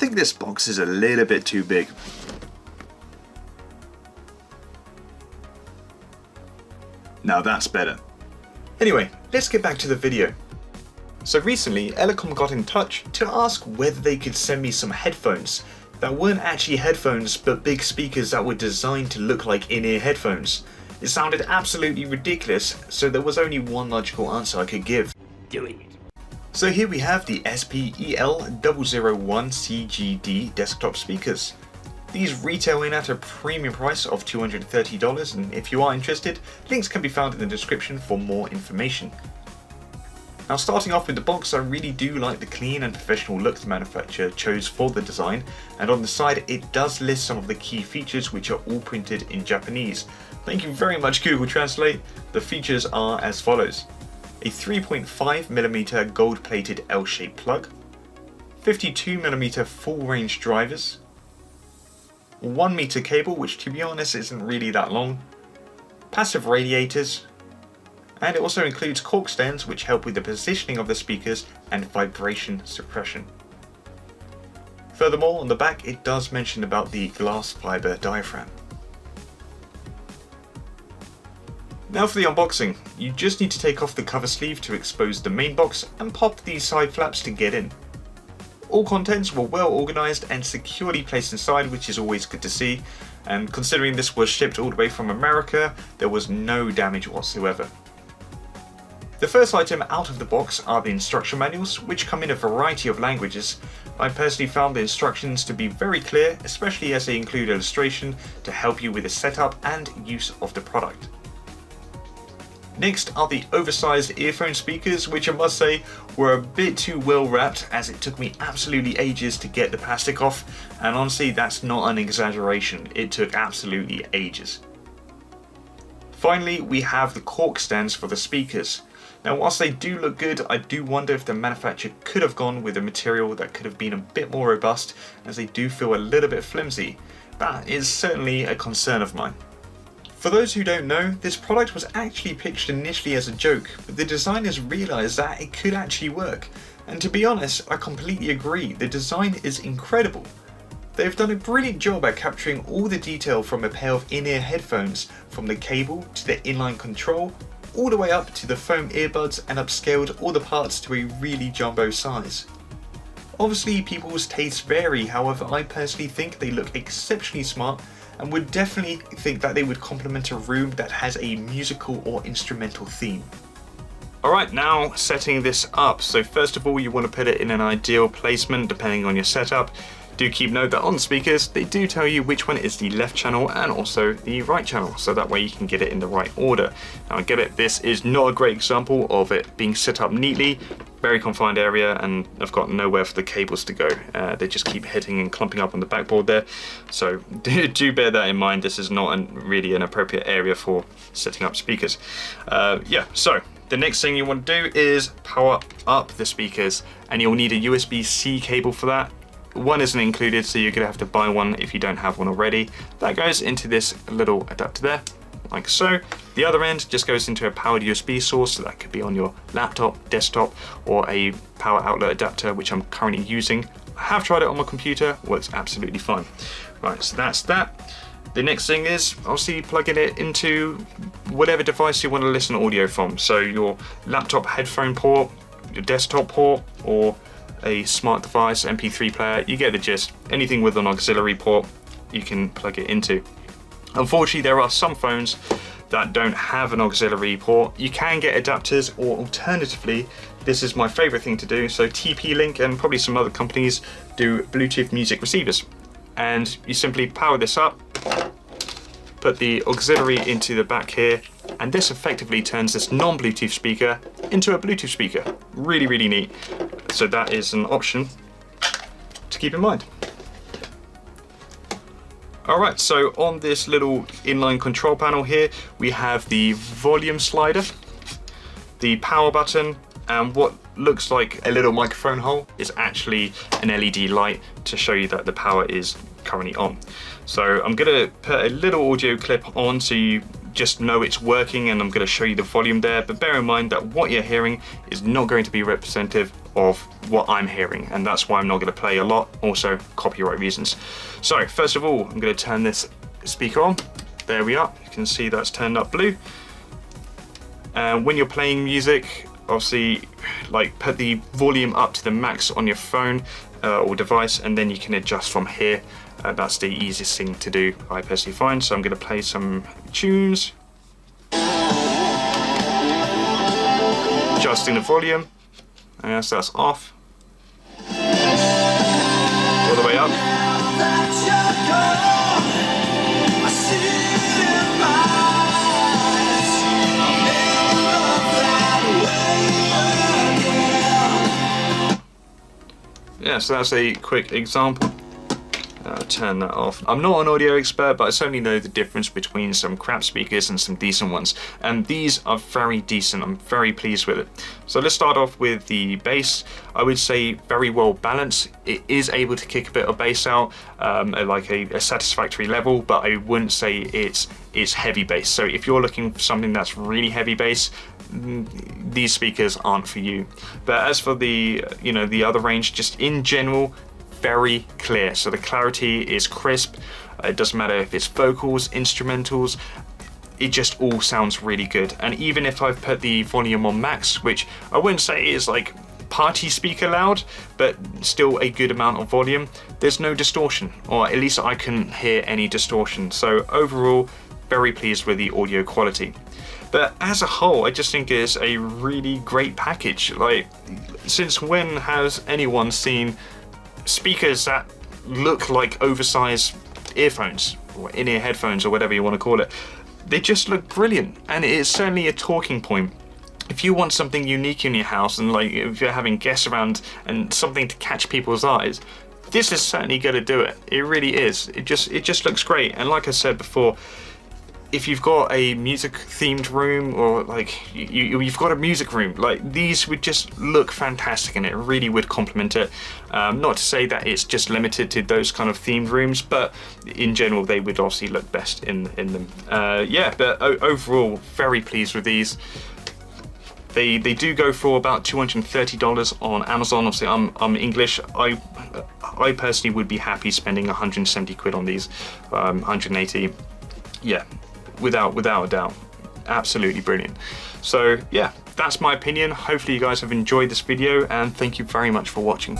think this box is a little bit too big. Now that's better. Anyway, let's get back to the video. So recently, Elecom got in touch to ask whether they could send me some headphones that weren't actually headphones but big speakers that were designed to look like in-ear headphones. It sounded absolutely ridiculous, so there was only one logical answer I could give. Doing it. So here we have the SP-EL001CGD desktop speakers. These retail in at a premium price of $230, and if you are interested, links can be found in the description for more information. Now, starting off with the box, I really do like the clean and professional look the manufacturer chose for the design, and on the side it does list some of the key features which are all printed in Japanese. Thank you very much Google Translate. The features are as follows: a 3.5mm gold plated L-shaped plug, 52mm full range drivers, 1 meter cable, which to be honest isn't really that long, passive radiators, and it also includes cork stands which help with the positioning of the speakers and vibration suppression. Furthermore, on the back it does mention about the glass fibre diaphragm. Now for the unboxing, you just need to take off the cover sleeve to expose the main box and pop these side flaps to get in. All contents were well organised and securely placed inside, which is always good to see, and considering this was shipped all the way from America, there was no damage whatsoever. The first item out of the box are the instruction manuals, which come in a variety of languages. I personally found the instructions to be very clear, especially as they include illustration to help you with the setup and use of the product. Next are the oversized earphone speakers, which I must say were a bit too well wrapped, as it took me absolutely ages to get the plastic off, and honestly that's not an exaggeration, it took absolutely ages. Finally, we have the cork stands for the speakers. Now whilst they do look good, I do wonder if the manufacturer could have gone with a material that could have been a bit more robust, as they do feel a little bit flimsy. That is certainly a concern of mine. For those who don't know, this product was actually pitched initially as a joke, but the designers realised that it could actually work. And to be honest, I completely agree, the design is incredible. They've done a brilliant job at capturing all the detail from a pair of in-ear headphones, from the cable to the inline control, all the way up to the foam earbuds, and upscaled all the parts to a really jumbo size. Obviously people's tastes vary, however I personally think they look exceptionally smart and would definitely think that they would complement a room that has a musical or instrumental theme. Alright, now setting this up. So first of all you want to put it in an ideal placement depending on your setup. Do keep note that on the speakers they do tell you which one is the left channel and also the right channel, so that way you can get it in the right order. Now I get it, this is not a great example of it being set up neatly, very confined area, and I've got nowhere for the cables to go. They just keep hitting and clumping up on the backboard there, so do bear that in mind. This is not really an appropriate area for setting up speakers. Yeah, so the next thing you want to do is power up the speakers, and you'll need a USB-C cable for that. One isn't included, so you're going to have to buy one if you don't have one already. That goes into this little adapter there, like so. The other end just goes into a powered USB source, so that could be on your laptop, desktop, or a power outlet adapter, which I'm currently using. I have tried it on my computer, works absolutely fine. Right, so that's that. The next thing is obviously plugging it into whatever device you want to listen to audio from. So your laptop headphone port, your desktop port, or a smart device, MP3 player, you get the gist. Anything with an auxiliary port, you can plug it into. Unfortunately, there are some phones that don't have an auxiliary port. You can get adapters, or alternatively, this is my favorite thing to do, so TP-Link and probably some other companies do Bluetooth music receivers. And you simply power this up, put the auxiliary into the back here, and this effectively turns this non-Bluetooth speaker into a Bluetooth speaker. Really, really neat. So that is an option to keep in mind. Alright, so on this little inline control panel here, we have the volume slider, the power button, and what looks like a little microphone hole is actually an LED light to show you that the power is currently on. So I'm going to put a little audio clip on so you just know it's working, and I'm going to show you the volume there, but bear in mind that what you're hearing is not going to be representative of what I'm hearing, and that's why I'm not going to play a lot, also copyright reasons. So first of all, I'm going to turn this speaker on. There we are, you can see that's turned up blue. And when you're playing music, obviously like put the volume up to the max on your phone or device, and then you can adjust from here. That's the easiest thing to do, I personally find. So I'm going to play some tunes, adjusting the volume, and so that's off, all the way up. Yeah, so that's a quick example. Turn that off. I'm not an audio expert, but I certainly know the difference between some crap speakers and some decent ones, and these are very decent. I'm very pleased with it. So let's start off with the bass. I would say very well balanced. It is able to kick a bit of bass out at like a satisfactory level, but I wouldn't say it's heavy bass. So if you're looking for something that's really heavy bass, these speakers aren't for you. But as for the the other range, just in general, very clear. So the clarity is crisp. It doesn't matter if it's vocals, instrumentals, it just all sounds really good. And even if I've put the volume on max, which I wouldn't say is like party speaker loud, but still a good amount of volume, there's no distortion, or at least I couldn't hear any distortion. So overall, very pleased with the audio quality. But as a whole, I just think it's a really great package. Like, since when has anyone seen speakers that look like oversized earphones or in-ear headphones or whatever you want to call it? They just look brilliant, and it is certainly a talking point. If you want something unique in your house, and like if you're having guests around and something to catch people's eyes, this is certainly going to do it. It really is. It just looks great. And like I said before, if you've got a music themed room, or like you've got a music room, like these would just look fantastic, and it really would complement it. Not to say that it's just limited to those kind of themed rooms, but in general they would obviously look best in them. Yeah, but overall, very pleased with these. They do go for about $230 on Amazon. Obviously, I'm English. I personally would be happy spending 170 quid on these, 180. Yeah. Without a doubt, absolutely brilliant. So yeah, that's my opinion. Hopefully you guys have enjoyed this video, and thank you very much for watching.